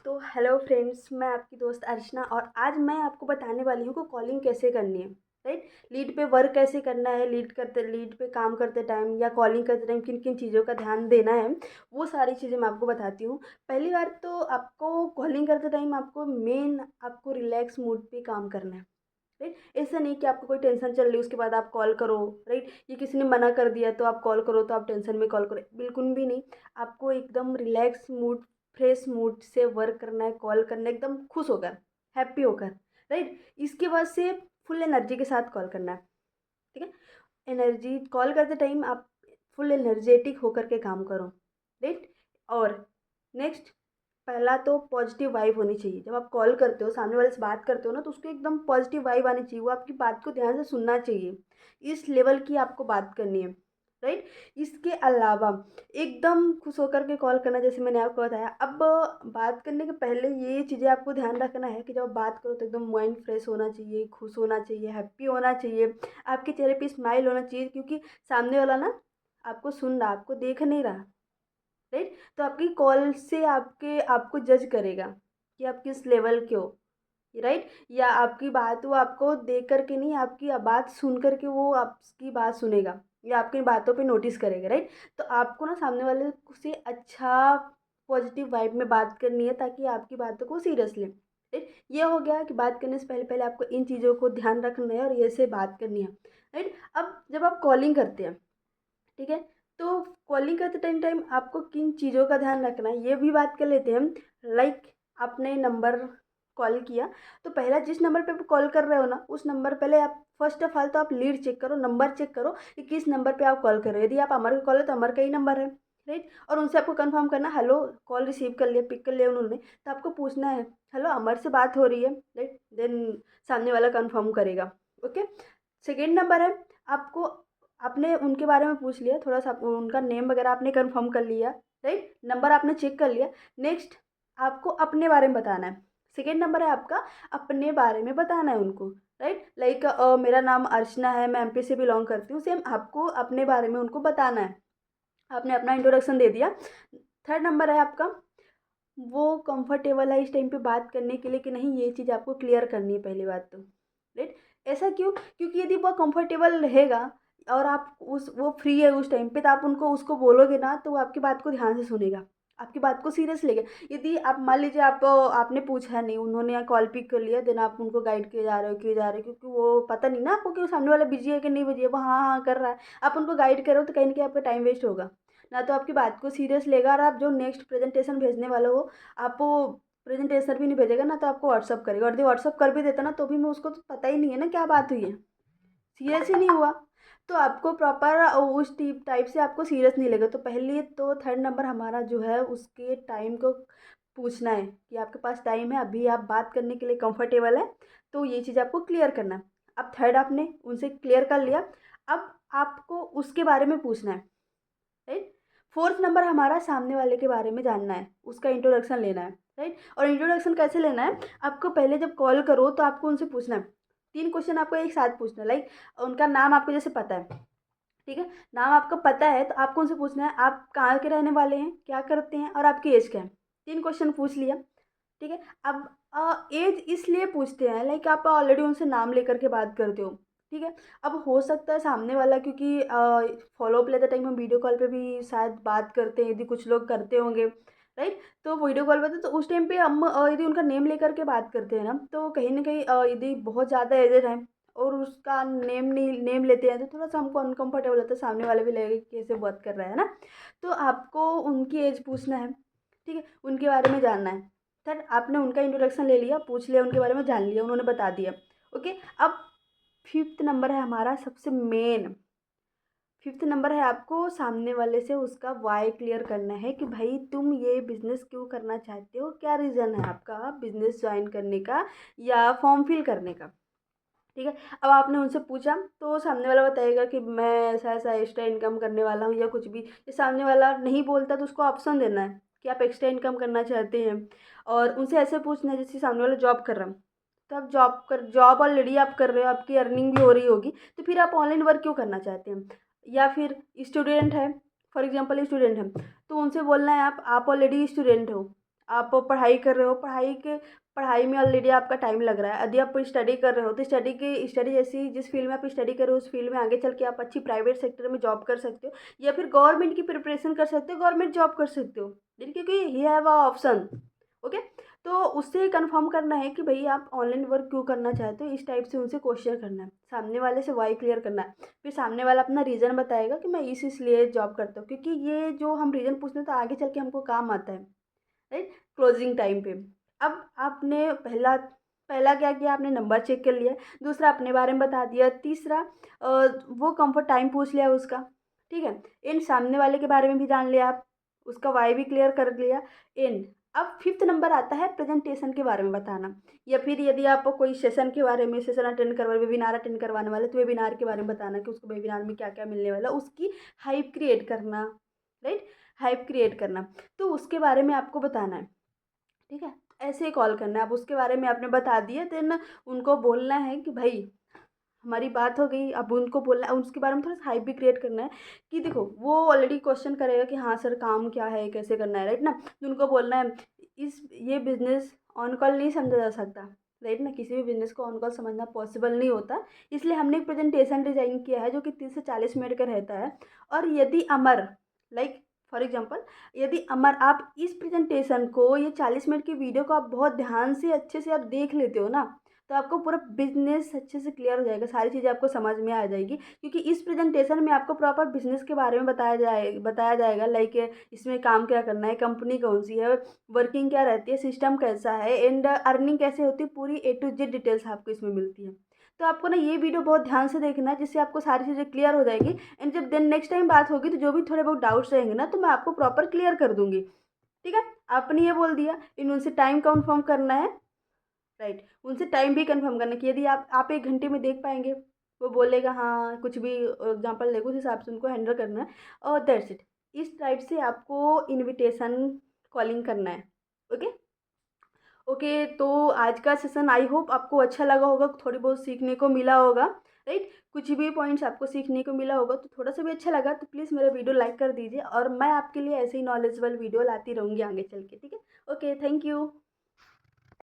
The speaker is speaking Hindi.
तो हेलो फ्रेंड्स, मैं आपकी दोस्त अर्चना और आज मैं आपको बताने वाली हूँ कि कॉलिंग कैसे करनी है। राइट। लीड पे वर्क कैसे करना है, लीड पे काम करते टाइम या कॉलिंग करते टाइम किन किन चीज़ों का ध्यान देना है, वो सारी चीज़ें मैं आपको बताती हूँ। पहली बार तो आपको कॉलिंग करते टाइम आपको रिलैक्स मूड पे काम करना है। राइट। ऐसा नहीं कि आपको कोई टेंशन चल रही है उसके बाद आप कॉल करो। राइट। ये किसी ने मना कर दिया तो आप कॉल करो तो आप टेंशन में कॉल करो, बिल्कुल भी नहीं। आपको एकदम रिलैक्स मूड, फ्रेश मूड से वर्क करना है, कॉल करना है एकदम खुश होकर, हैप्पी होकर। राइट। इसके बाद से फुल एनर्जी के साथ कॉल करना है। ठीक है। एनर्जी कॉल करते टाइम आप फुल एनर्जेटिक होकर के काम करो। राइट। और नेक्स्ट, पहला तो पॉजिटिव वाइब होनी चाहिए। जब आप कॉल करते हो, सामने वाले से बात करते हो ना, तो उसको एकदम पॉजिटिव वाइब आनी चाहिए। वो आपकी बात को ध्यान से सुनना चाहिए। इस लेवल की आपको बात करनी है। राइट। इसके अलावा एकदम खुश होकर के कॉल करना, जैसे मैंने आपको बताया। अब बात करने के पहले ये चीज़ें आपको ध्यान रखना है कि जब आप बात करो तो एकदम माइंड फ्रेश होना चाहिए, खुश होना चाहिए, हैप्पी होना चाहिए। आपके चेहरे पे स्माइल होना चाहिए, क्योंकि सामने वाला ना आपको सुन रहा, आपको देख नहीं रहा। राइट। तो आपकी कॉल से आपके आपको जज करेगा कि आप किस लेवल के हो। राइट। या आपकी बात वो आपको देख करके नहीं, आपकी बात सुन करके वो आपकी बात सुनेगा या आपकी बातों पे नोटिस करेगा। राइट। तो आपको ना सामने वाले से अच्छा पॉजिटिव वाइब में बात करनी है, ताकि आपकी बातों को सीरियस लें। राइट। ये हो गया कि बात करने से पहले पहले आपको इन चीज़ों को ध्यान रखना है और ये से बात करनी है। राइट। अब जब आप कॉलिंग करते हैं, ठीक है, तो कॉलिंग करते टाइम आपको किन चीज़ों का ध्यान रखना है ये भी बात कर लेते हैं हम। लाइक, आपने नंबर कॉल किया, तो पहला जिस नंबर पे आप कॉल कर रहे हो ना, उस नंबर पहले आप फर्स्ट ऑफ ऑल तो आप लीड चेक करो, नंबर चेक करो कि किस नंबर पे आप कॉल कर रहे हो। यदि आप अमर का कॉल है तो अमर का ही नंबर है। राइट। और उनसे आपको कंफर्म करना, हेलो, कॉल रिसीव कर लिया, पिक कर लिया उन्होंने, तो आपको पूछना है, हेलो, अमर से बात हो रही है। राइट। देन सामने वाला कंफर्म करेगा। ओके। सेकेंड नंबर है, आपको आपने उनके बारे में पूछ लिया, थोड़ा सा उनका नेम वगैरह आपने कंफर्म कर लिया। राइट। नंबर आपने चेक कर लिया। नेक्स्ट, आपको अपने बारे में बताना है। सेकेंड नंबर है आपका, अपने बारे में बताना है उनको। राइट। लाइक, मेरा नाम अर्चना है, मैं एमपी से बिलोंग करती हूँ, सेम आपको अपने बारे में उनको बताना है। आपने अपना इंट्रोडक्शन दे दिया। थर्ड नंबर है आपका, वो कंफर्टेबल है इस टाइम पे बात करने के लिए कि नहीं, ये चीज़ आपको क्लियर करनी है पहली बात तो। राइट। ऐसा क्यों? क्योंकि यदि वो कंफर्टेबल रहेगा और आप उस वो फ्री है उस टाइम पे, तो आप उनको उसको बोलोगे ना, तो वो आपकी बात को ध्यान से सुनेगा, आपकी बात को सीरियस लेगा। यदि आप मान लीजिए आपने पूछा नहीं, उन्होंने कॉल पिक कर लिया, देन आप उनको गाइड किए जा रहे हो, क्योंकि वो पता नहीं ना आपको कि वो सामने वाला बिजी है कि नहीं बिजी है, वो हाँ हाँ कर रहा है, आप उनको गाइड करो, तो कहीं ना कहीं आपका टाइम वेस्ट होगा। ना तो आपकी बात को सीरियस लेगा, और आप जो नेक्स्ट प्रेजेंटेशन भेजने वाले हो, आप वो प्रेजेंटेशन भी नहीं भेजेगा ना, तो आपको व्हाट्सअप करेगा। और यदि व्हाट्सअप कर भी देता ना, तो भी मैं उसको तो पता ही नहीं है ना क्या बात हुई है, सीरियस ही नहीं हुआ। तो आपको प्रॉपर उस टाइप से आपको सीरियस नहीं लगेगा। तो पहले तो थर्ड नंबर हमारा जो है, उसके टाइम को पूछना है कि आपके पास टाइम है, अभी आप बात करने के लिए कंफर्टेबल है, तो ये चीज़ आपको क्लियर करना है। अब थर्ड आपने उनसे क्लियर कर लिया। अब आपको उसके बारे में पूछना है। राइट। फोर्थ नंबर हमारा सामने वाले के बारे में जानना है, उसका इंट्रोडक्शन लेना है। राइट। और इंट्रोडक्शन कैसे लेना है, आपको पहले जब कॉल करो तो आपको उनसे पूछना है, तीन क्वेश्चन आपको एक साथ पूछना है। लाइक, उनका नाम आपको जैसे पता है, ठीक है, नाम आपको पता है, तो आपको उनसे पूछना है, आप कहाँ के रहने वाले हैं, क्या करते हैं, और आपकी एज क्या है। तीन क्वेश्चन पूछ लिया। ठीक है। अब एज इसलिए पूछते हैं, लाइक आप ऑलरेडी उनसे नाम लेकर के बात करते हो। ठीक है। अब हो सकता है सामने वाला, क्योंकि फॉलो अप लेते टाइम हम वीडियो कॉल पे भी शायद बात करते हैं, यदि कुछ लोग करते होंगे। राइट। तो वीडियो कॉल पे तो उस टाइम पे हम यदि उनका नेम लेकर के बात करते हैं ना, तो कहीं ना कहीं यदि बहुत ज़्यादा एजेड है और उसका नेम नहीं, नेम लेते हैं, तो थोड़ा सा हमको अनकंफर्टेबल होता है, सामने वाले भी लगेगा कि कैसे बात कर रहा है ना। तो आपको उनकी एज पूछना है। ठीक है। उनके बारे में जानना है। सर, आपने उनका इंट्रोडक्शन ले लिया, पूछ लिया, उनके बारे में जान लिया, उन्होंने बता दिया। ओके। अब फिफ्थ नंबर है हमारा सबसे मेन। फिफ्थ नंबर है, आपको सामने वाले से उसका वाई क्लियर करना है कि भाई तुम ये बिज़नेस क्यों करना चाहते हो, क्या रीज़न है आपका बिज़नेस ज्वाइन करने का या फॉर्म फिल करने का। ठीक है। अब आपने उनसे पूछा, तो सामने वाला बताएगा कि मैं ऐसा ऐसा एक्स्ट्रा इनकम करने वाला हूँ या कुछ भी। ये सामने वाला नहीं बोलता तो उसको ऑप्शन देना है कि आप एक्स्ट्रा इनकम करना चाहते हैं। और उनसे ऐसे पूछना है जैसे सामने वाला जॉब कर रहा है, तो आप जॉब ऑलरेडी आप कर रहे हो, आपकी अर्निंग भी हो रही होगी, तो फिर आप ऑनलाइन वर्क क्यों करना चाहते हैं। या फिर स्टूडेंट है, फॉर एग्जाम्पल स्टूडेंट है, तो उनसे बोलना है, आप ऑलरेडी स्टूडेंट हो, आप पढ़ाई कर रहे हो, पढ़ाई में ऑलरेडी आपका टाइम लग रहा है। यदि आप स्टडी कर रहे हो तो स्टडी जैसी जिस फील्ड में आप स्टडी कर रहे हो उस फील्ड में आगे चल के आप अच्छी प्राइवेट सेक्टर में जॉब कर सकते हो, या फिर गवर्नमेंट की प्रिपरेशन कर सकते हो, गवर्नमेंट जॉब कर सकते हो। क्योंकि he have a option. Okay. तो उससे कंफर्म करना है कि भाई आप ऑनलाइन वर्क क्यों करना चाहते हो, इस टाइप से उनसे क्वेश्चन करना है, सामने वाले से वाई क्लियर करना है। फिर सामने वाला अपना रीज़न बताएगा कि मैं इसलिए जॉब करता हूँ, क्योंकि ये जो हम रीज़न पूछते हैं तो आगे चल के हमको काम आता है, राइट, क्लोजिंग टाइम पे। अब आपने पहला पहला क्या किया, आपने नंबर चेक कर लिया। दूसरा अपने बारे में बता दिया। तीसरा वो कंफर्ट टाइम पूछ लिया उसका, ठीक है। इन सामने वाले के बारे में भी जान लिया आप, उसका वाई भी क्लियर कर लिया। इन अब फिफ्थ नंबर आता है प्रेजेंटेशन के बारे में बताना, या फिर यदि आप कोई सेशन के बारे में सेशन अटेंड करवा वेबिनार अटेंड करवाने वाले तो वेबिनार के बारे में बताना कि उसको वेबिनार में क्या क्या मिलने वाला, उसकी हाइप क्रिएट करना, राइट, हाइप क्रिएट करना। तो उसके बारे में आपको बताना है, ठीक है। ऐसे ही कॉल करना है। अब उसके बारे में आपने बता दिया, देन उनको बोलना है कि भाई हमारी बात हो गई। अब उनको बोलना है, उसके बारे में थोड़ा सा हाइप भी क्रिएट करना है कि देखो वो ऑलरेडी क्वेश्चन करेगा कि हाँ सर काम क्या है, कैसे करना है, राइट ना। तो उनको बोलना है ये बिजनेस ऑन कॉल नहीं समझा जा सकता, राइट ना। किसी भी बिजनेस को ऑन कॉल समझना पॉसिबल नहीं होता, इसलिए हमने एक प्रेजेंटेशन डिजाइन किया है जो कि 30 से 40 मिनट का रहता है। और यदि अमर, लाइक फॉर एग्जाम्पल, यदि अमर आप इस प्रेजेंटेशन को, ये 40 मिनट की वीडियो को आप बहुत ध्यान से अच्छे से आप देख लेते हो ना, तो आपको पूरा बिजनेस अच्छे से क्लियर हो जाएगा, सारी चीज़ें आपको समझ में आ जाएगी। क्योंकि इस प्रेजेंटेशन में आपको प्रॉपर बिजनेस के बारे में बताया जाएगा, लाइक इसमें काम क्या करना है, कंपनी कौन सी है, वर्किंग क्या रहती है, सिस्टम कैसा है, एंड अर्निंग कैसे होती है, पूरी A to Z डिटेल्स आपको इसमें मिलती है। तो आपको ना ये वीडियो बहुत ध्यान से देखना है, जिससे आपको सारी चीज़ें क्लियर हो जाएगी। एंड जब देन नेक्स्ट टाइम बात होगी तो जो भी थोड़े बहुत डाउट्स रहेंगे ना, तो मैं आपको प्रॉपर क्लियर कर दूंगी, ठीक है। आपने ये बोल दिया, इन उनसे टाइम कंफर्म करना है, राइट। उनसे टाइम भी कंफर्म करना कि यदि आप 1 घंटे में देख पाएंगे, वो बोलेगा हाँ, कुछ भी एग्जांपल देखो, उस हिसाब से उनको हैंडल करना है, और दैट्स इट। इस टाइप से आपको इनविटेशन कॉलिंग करना है। ओके। ओके, तो आज का सेशन आई होप आपको अच्छा लगा होगा, थोड़ी बहुत सीखने को मिला होगा, राइट। कुछ भी पॉइंट्स आपको सीखने को मिला होगा, तो थोड़ा सा भी अच्छा लगा तो प्लीज़ मेरा वीडियो लाइक कर दीजिए, और मैं आपके लिए ऐसे ही नॉलेजेबल वीडियो लाती रहूँगी आगे चल के, ठीक है। Okay, thank you.